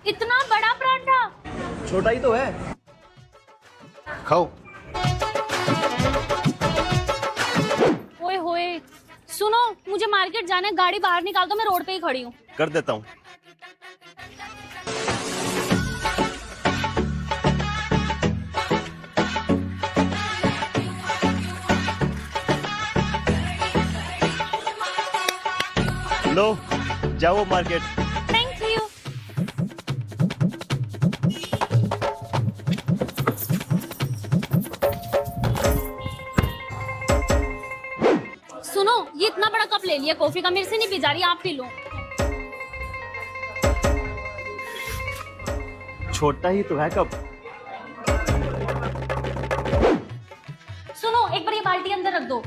इतना बड़ा पराठा। छोटा ही तो है, खाओ। ओए होए, सुनो मुझे मार्केट जाना है, गाड़ी बाहर निकाल दो, मैं रोड पे ही खड़ी हूँ। कर देता हूँ। लो जाओ मार्केट। Thank you. सुनो ये इतना बड़ा कप ले लिया कॉफी का, मेरे से नहीं पी जा रही, आप पी लो। छोटा ही तो है कप। सुनो एक बार ये बाल्टी अंदर रख दो।